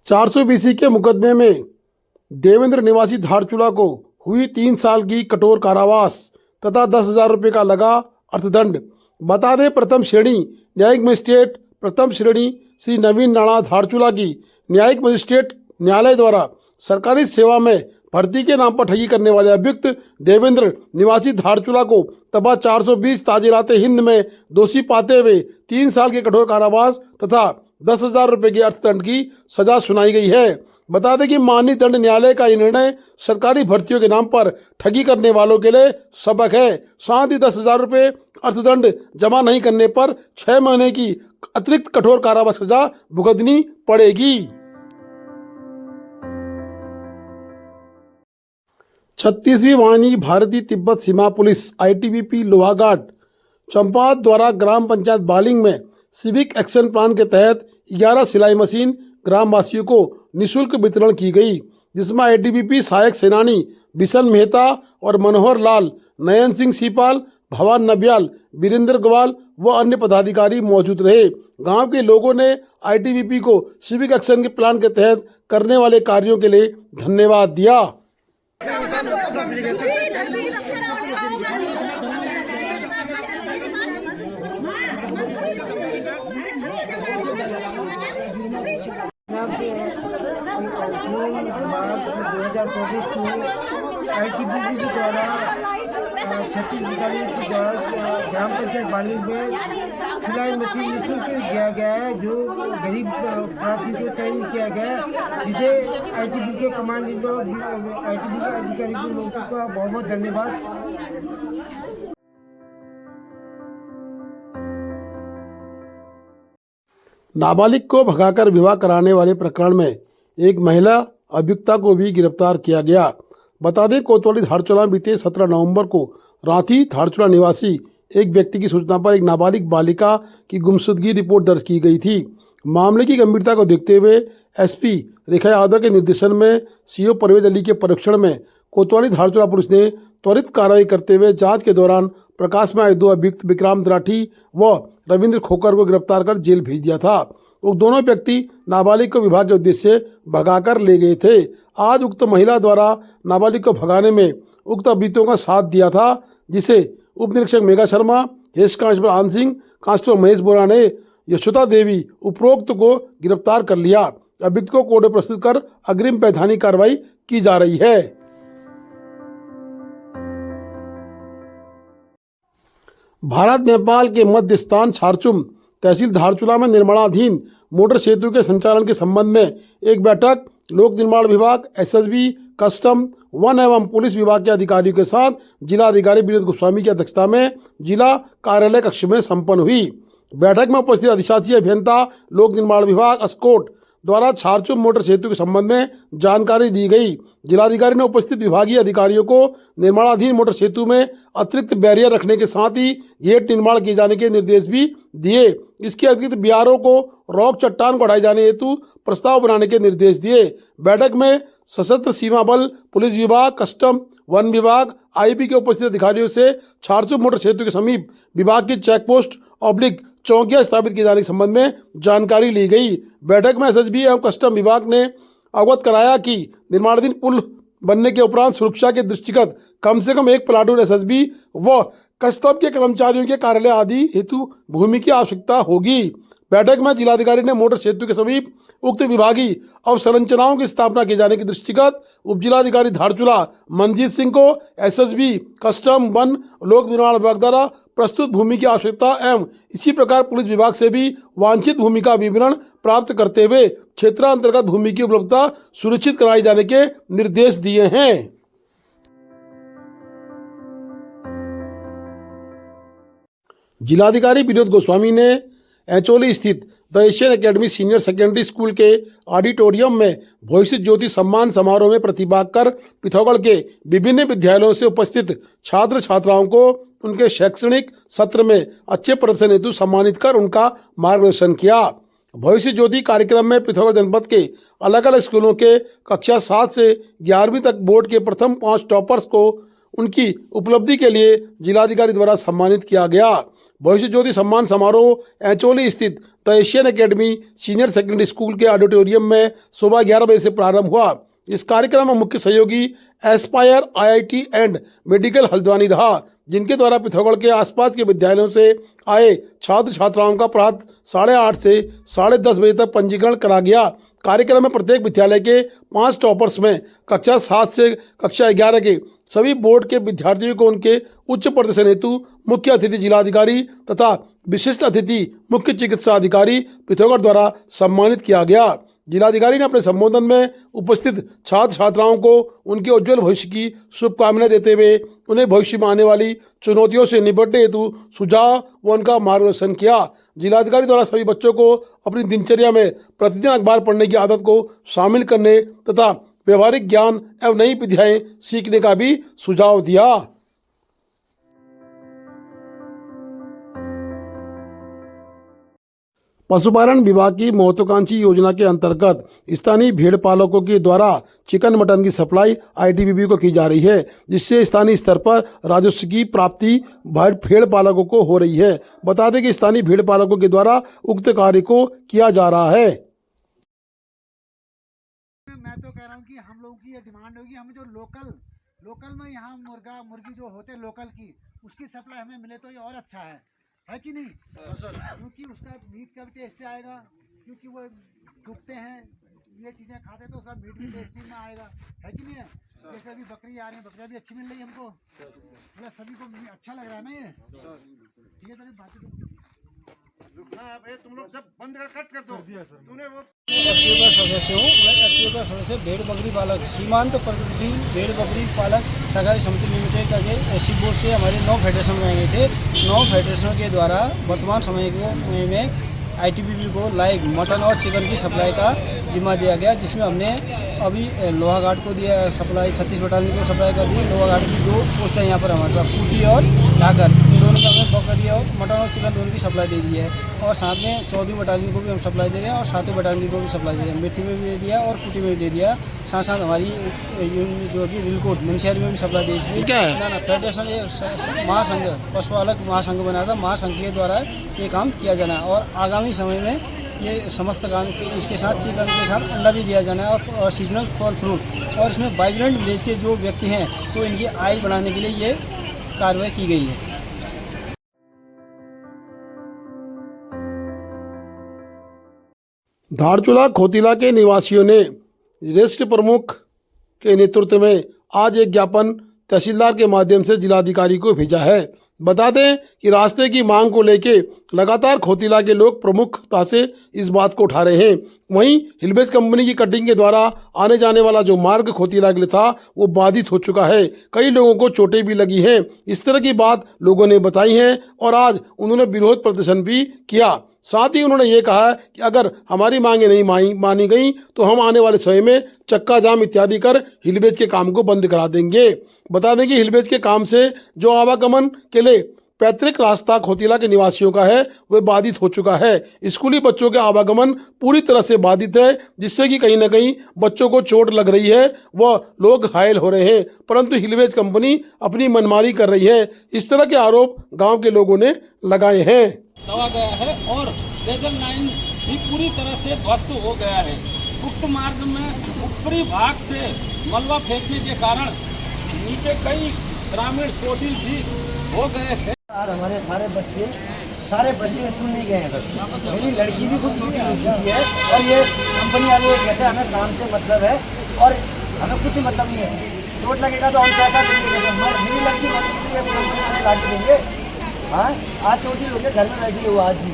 420 के मुकदमे में देवेंद्र निवासी धारचूला को हुई 3 साल की कठोर कारावास तथा 10,000 रुपये का लगा अर्थदंड। बता दें, प्रथम श्रेणी न्यायिक मजिस्ट्रेट प्रथम श्रेणी श्री नवीन राणा धारचूला की न्यायिक मजिस्ट्रेट न्यायालय द्वारा सरकारी सेवा में भर्ती के नाम पर ठगी करने वाले अभियुक्त देवेंद्र निवासी धारचूला को तबा 420 ताजीरात हिंद में दोषी पाते हुए 3 साल के कठोर कारावास तथा 10,000 रुपये के अर्थदंड की सजा सुनाई गई है। बता दें कि माननीय दंड न्यायालय का यह निर्णय सरकारी भर्तियों के नाम पर ठगी करने वालों के लिए सबक है। साथ ही 10,000 रुपये अर्थदंड जमा नहीं करने पर 6 महीने की अतिरिक्त कठोर कारावास सजा भुगतनी पड़ेगी। 36वीं वाहिनी भारतीय तिब्बत सीमा पुलिस ITBP लोहाघाट चंपावत द्वारा ग्राम पंचायत बालिंग में सिविक एक्शन प्लान के तहत 11 सिलाई मशीन ग्रामवासियों को निःशुल्क वितरण की गई, जिसमें ITBP सहायक सेनानी बिशन मेहता और मनोहर लाल, नयन सिंह सीपाल, भवान नबियाल, वीरेंद्र ग्वाल व अन्य पदाधिकारी मौजूद रहे। गांव के लोगों ने ITBP को सिविक एक्शन के प्लान के तहत करने वाले कार्यों के लिए धन्यवाद दिया। ITBP के द्वारा छत्तीसगढ़ के द्वारा ग्राम पंचायत बालिंग में सिलाई मशीन निःशुल्क दिया गया है, जो गरीब प्रार्थी को चयन किया गया है, जिसे ITBP के कमांडेंट और ITBP के अधिकारी को लोगों का बहुत बहुत धन्यवाद। नाबालिग को भगाकर विवाह कराने वाले प्रकरण में एक महिला अभियुक्ता को भी गिरफ्तार किया गया। बता दें, कोतवाली धारचूला में बीते 17 नवंबर को रांची धारचूला निवासी एक व्यक्ति की सूचना पर एक नाबालिग बालिका की गुमशुदगी रिपोर्ट दर्ज की गई थी। मामले की गंभीरता को देखते हुए SP रेखा यादव के निर्देशन में CO परवेज अली के परीक्षण में कोतवाली धारचूला पुलिस ने त्वरित कार्रवाई करते हुए जांच के दौरान प्रकाश में आए 2 अभियुक्त विक्रांत राठी व रविंद्र खोकर को गिरफ्तार कर जेल भेज दिया था। उक्त दोनों व्यक्ति नाबालिग को विवाह के उद्देश्य से भगाकर ले गए थे। आज उक्त महिला द्वारा नाबालिग को भगाने में उक्त अभियुक्तों का साथ दिया था, जिसे उप निरीक्षक Megha Sharma, head constable Anand Singh, constable Mahesh बोरा ने यशोदा देवी उपरोक्त को गिरफ्तार कर लिया। अभियुक्त को कोर्ट में प्रस्तुत कर अग्रिम वैधानिक कार्रवाई की जा रही है। भारत नेपाल के मध्य स्थान छारचुम तहसील धारचूला में निर्माणाधीन मोटर सेतु के संचालन के संबंध में एक बैठक लोक निर्माण विभाग, SSB, कस्टम, वन एवं पुलिस विभाग के अधिकारियों के साथ जिला अधिकारी विनोद गोस्वामी की अध्यक्षता में जिला कार्यालय कक्ष में संपन्न हुई। बैठक में उपस्थित अधिशासी अभियंता लोक निर्माण विभाग अस्कोट द्वारा छारचुम मोटर सेतु के संबंध में जानकारी दी गई। जिलाधिकारी ने उपस्थित विभागीय अधिकारियों को निर्माणाधीन मोटर सेतु में अतिरिक्त बैरियर रखने के साथ ही गेट निर्माण किए जाने के निर्देश भी दिए। इसके अतिरिक्त बिहारों को रॉक चट्टान को हटाए जाने हेतु प्रस्ताव बनाने के निर्देश दिए। बैठक में सशस्त्र सीमा बल, पुलिस विभाग, कस्टम, वन विभाग, IB के उपस्थित अधिकारियों से छारचुम मोटर सेतु के समीप विभाग की चेक पोस्ट चौकियां स्थापित किए जाने के संबंध में जानकारी ली गई। बैठक में SSB एवं कस्टम विभाग ने अवगत कराया कि निर्माणाधीन पुल बनने के उपरांत सुरक्षा के दृष्टिगत कम से कम 1 प्लाटून SSB व कस्टम के कर्मचारियों के कार्यालय आदि हेतु भूमि की आवश्यकता होगी। बैठक में जिलाधिकारी ने मोटर सेतु के समीप उक्त विभागीय अवसंरचनाओं की स्थापना किए जाने के दृष्टिगत उप जिलाधिकारी धारचूला मनजीत सिंह को SSB, कस्टम, वन, लोक निर्माण विभाग द्वारा प्रस्तुत भूमि की आवश्यकता एवं इसी प्रकार पुलिस विभाग से भी वांछित भूमि का विवरण प्राप्त करते हुए क्षेत्रांतर्गत भूमि की उपलब्धता सुनिश्चित कराए जाने के निर्देश दिए हैं। जिलाधिकारी विनोद गोस्वामी ने एचोली स्थित the Asian academy senior secondary school के ऑडिटोरियम में भविष्य ज्योति सम्मान समारोह में प्रतिभाग कर पिथौरागढ़ के विभिन्न विद्यालयों से उपस्थित छात्र छात्राओं को उनके शैक्षणिक सत्र में अच्छे प्रदर्शन हेतु सम्मानित कर उनका मार्गदर्शन किया। भविष्य ज्योति कार्यक्रम में पिथौरागढ़ जनपद के अलग अलग स्कूलों के कक्षा 7 से 11वीं तक बोर्ड के प्रथम 5 टॉपर्स को उनकी उपलब्धि के लिए जिलाधिकारी द्वारा सम्मानित किया गया। भविष्य ज्योति सम्मान समारोह एचोली स्थित the Asian academy senior secondary school के ऑडिटोरियम में सुबह 11 बजे से प्रारंभ हुआ। इस कार्यक्रम में मुख्य सहयोगी Aspire IIT and medical Haldwani रहा, जिनके द्वारा पिथौरागढ़ के आसपास के विद्यालयों से आए छात्र छात्राओं का प्रातः 8:30 से 10:30 बजे तक पंजीकरण करा गया। कार्यक्रम में प्रत्येक विद्यालय के 5 टॉपर्स में कक्षा 7 से कक्षा 11 के सभी बोर्ड के विद्यार्थियों को उनके उच्च प्रदर्शन हेतु मुख्य अतिथि जिलाधिकारी तथा विशिष्ट अतिथि मुख्य चिकित्सा अधिकारी पिथौरागढ़ द्वारा सम्मानित किया गया। जिलाधिकारी ने अपने संबोधन में उपस्थित छात्र छात्राओं को उनके उज्जवल भविष्य की शुभकामनाएं देते हुए उन्हें भविष्य में आने वाली चुनौतियों से निपटने हेतु सुझाव व उनका मार्गदर्शन किया। जिलाधिकारी द्वारा सभी बच्चों को अपनी दिनचर्या में प्रतिदिन अखबार पढ़ने की आदत को शामिल करने तथा व्यवहारिक ज्ञान एवं नई विधियाएं सीखने का भी सुझाव दिया। पशुपालन विभाग की महत्वाकांक्षी योजना के अंतर्गत स्थानीय भेड़ पालकों के द्वारा चिकन मटन की सप्लाई आईटीबीपी को की जा रही है, जिससे स्थानीय स्तर पर राजस्व की प्राप्ति भेड़ पालकों को हो रही है। बता दें कि स्थानीय भेड़ पालकों के द्वारा उक्त कार्य को किया जा रहा है। मैं तो कह रहा हूँ कि हम लोगों की ये डिमांड होगी, हमें जो लोकल में यहाँ मुर्गा मुर्गी जो होते लोकल की उसकी सप्लाई हमें मिले तो ये और अच्छा है कि नहीं? क्योंकि उसका मीट का भी टेस्ट आएगा, क्योंकि वो दुखते हैं ये चीज़ें खाते तो उसका मीट भी टेस्टी में आएगा, है कि नहीं है? जैसे अभी बकरी आ रही है, बकरियाँ भी अच्छी मिल रही है हमको, मतलब सभी को अच्छा लग रहा है ना ये। ठीक है, तो बात तुम लोग जब बंद कट कर दो तूने वो सदस्य हूँ। मैं एक्टिव सदस्य भेड़ बकरी पालक सीमांत प्रगतिशील भेड़ बकरी पालक सहकारी समिति लिमिटेड करके एसी बोर्ड से हमारे 9 फेडरेशन बनाए गए थे। 9 फेडरेशनों के द्वारा वर्तमान समय में आईटीबीपी को लाइव मटन और चिकन की सप्लाई का जिम्मा दिया गया, जिसमें हमने अभी लोहाघाट को दिया सप्लाई, 36 बटालियन को सप्लाई कर दी। लोहाघाट की 2 पोस्ट है यहाँ पर हमारे पास, कुटी और ढाकर, दोनों का हमें बकरी और मटन और चिकन दोनों की सप्लाई दे दी है। और साथ में 14वीं बटालियन को भी हम सप्लाई दे रहे हैं और 7वीं बटालियन को भी सप्लाई दे रहे हैं। मिट्टी में भी दे दिया और कुटी में भी दे दिया। साथ साथ हमारी जो कि रिलकोट मनशहरी में भी सप्लाई दे दी। ना फेडरेशन महासंघ पशुपालक महासंघ बना था, महासंघ के द्वारा ये काम किया जाना है। और आगामी समय में ये समस्त काम इसके साथ चिकन के साथ अंडा भी दिया जाना है और सीजनल फल फ्रूट। और इसमें वाइब्रेंट विलेज के जो व्यक्ति हैं तो इनकी आय बढ़ाने के लिए ये कार्रवाई की गई है। धारचूला खोतिला के निवासियों ने रेस्ट प्रमुख के नेतृत्व में आज एक ज्ञापन तहसीलदार के माध्यम से जिलाधिकारी को भेजा है। बता दें कि रास्ते की मांग को लेकर लगातार खोतिला के लोग प्रमुखता से इस बात को उठा रहे हैं। वहीं हिलबेज कंपनी की कटिंग के द्वारा आने जाने वाला जो मार्ग खोतिला के लिए था वो बाधित हो चुका है। कई लोगों को चोटें भी लगी हैं। इस तरह की बात लोगों ने बताई है और आज उन्होंने विरोध प्रदर्शन भी किया। साथ ही उन्होंने ये कहा कि अगर हमारी मांगें नहीं मानी गई तो हम आने वाले समय में चक्का जाम इत्यादि कर हिलबेज के काम को बंद करा देंगे। बता दें कि हिलबेज के काम से जो आवागमन के लिए पैतृक रास्ता खोतिला के निवासियों का है वह बाधित हो चुका है। स्कूली बच्चों के आवागमन पूरी तरह से बाधित है, जिससे कि कहीं ना कहीं बच्चों को चोट लग रही है, वह लोग घायल हो रहे हैं, परंतु हिलबेज कंपनी अपनी मनमानी कर रही है। इस तरह के आरोप गांव के लोगों ने लगाए हैं। दबा गया है और लेजर लाइन भी पूरी तरह से ध्वस्त हो गया है। उक्त मार्ग में ऊपरी भाग से मलबा फेंकने के कारण नीचे कई ग्रामीण चोटिल भी हो गए हैं। आज हमारे सारे बच्चे स्कूल नहीं गए हैं सर। मेरी लड़की भी खुद छुट्टी हो चुकी है और ये कंपनी वाले ये कहते हैं हमें काम से मतलब है और हमें कुछ मतलब नहीं है। चोट लगेगा तो हम पैसा देंगे, मेरी लड़की कंपनी वाले ला के देंगे। हाँ, आज चोटी हो गया, घर में बैठी हो आज भी।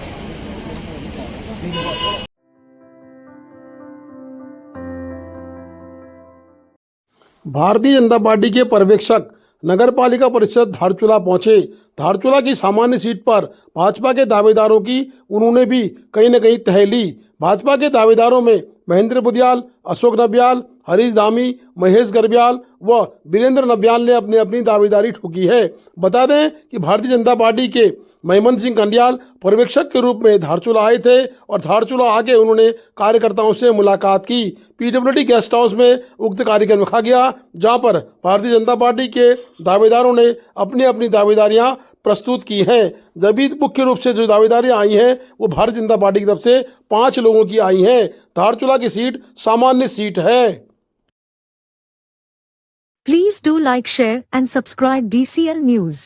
भारतीय जनता पार्टी के पर्यवेक्षक नगर पालिका परिषद धारचूला पहुंचे। धारचूला की सामान्य सीट पर भाजपा के दावेदारों की उन्होंने भी कहीं न कहीं तह ली। भाजपा के दावेदारों में महेंद्र बुदियाल, अशोक नबियाल, हरीश धामी, महेश गर्ब्याल व वीरेंद्र नबियाल ने अपनी अपनी दावेदारी ठोकी है। बता दें कि भारतीय जनता पार्टी के महेमंत सिंह कंडियाल पर्यवेक्षक के रूप में धारचूला आए थे और धारचूला आके उन्होंने कार्यकर्ताओं से मुलाकात की। पीडब्ल्यूडी गेस्ट हाउस में उक्त कार्यक्रम रखा गया, जहां पर भारतीय जनता पार्टी के दावेदारों ने अपनी अपनी दावेदारियां प्रस्तुत की हैं। जब मुख्य रूप से जो दावेदारियां आई हैं वो भारतीय जनता पार्टी की तरफ से 5 लोगों की आई हैं। धारचूला की सीट सामान्य सीट है। Please do like, share and subscribe DCL News.